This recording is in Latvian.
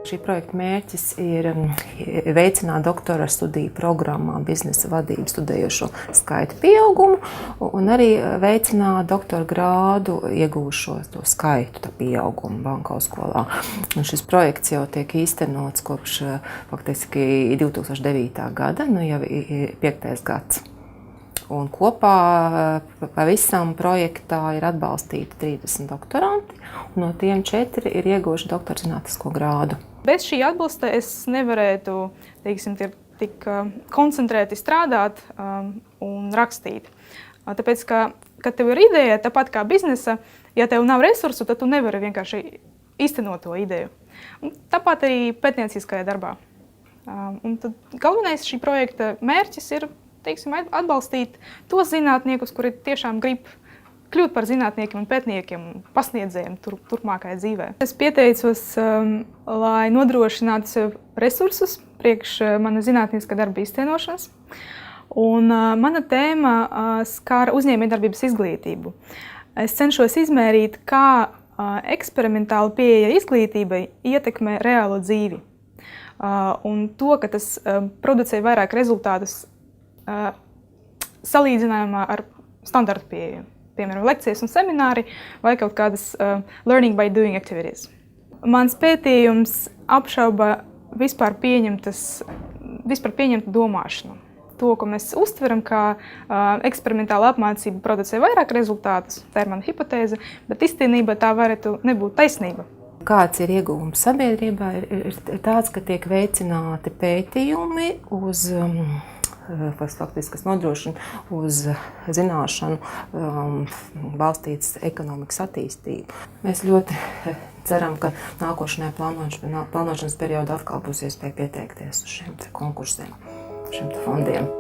Šī projekta mērķis ir veicināt doktora studiju programmā biznesa vadību studējošo skaitu pieaugumu un arī veicināt doktora grādu iegūšo to skaitu, tā pieaugumu Bankausskolā. Un šis projekts jau tiek īstenots kopš faktiski 2009. gada, jau ir 5. gads. Un kopā pavisam projektā ir atbalstīti 30 doktoranti, un no tiem 4 ir ieguvuši doktora zinātnisko grādu. Bez šī atbalsta es nevarētu, tik koncentrēti strādāt un rakstīt. Tāpēc, kad tev ir ideja, tāpat kā biznesa, ja tev nav resursu, tad tu nevari vienkārši īstenot to ideju. Un tāpat arī pētnieciskajā darbā. Un tad galvenais šī projekta mērķis ir atbalstīt tos zinātniekus, kuri tiešām grib kļūt par zinātniekiem un pētniekiem un pasniedzējiem turpmākajā dzīvē. Es pieteicos, lai nodrošinātu sev resursus priekš mana zinātniskā darba īstenošanas. Un mana tēma skar uzņēmējdarbības izglītību. Es cenšos izmērīt, kā eksperimentāla pieeja izglītībai ietekmē reālo dzīvi. Un to, ka tas producē vairāk rezultātus salīdzinājumā ar standarta pieeju, piemēram, lekcijas un semināri vai kaut kādas learning by doing activities. Mans pētījums apšauba vispār pieņemtu domāšanu. To, ko mēs uztveram, kā eksperimentāla apmācība producē vairāk rezultātus, tā ir mana hipotēze, bet īstenībā tā varētu nebūt taisnība. Kāds ir ieguvums sabiedrībā? Ir tāds, ka tiek veicināti pētījumi kas nodrošina uz zināšanu balstītas ekonomikas attīstību. Mēs ļoti ceram, ka nākošanai plānošanas periodā atkal būs iespēja pieteikties uz šiem konkursiem, šiem fondiem.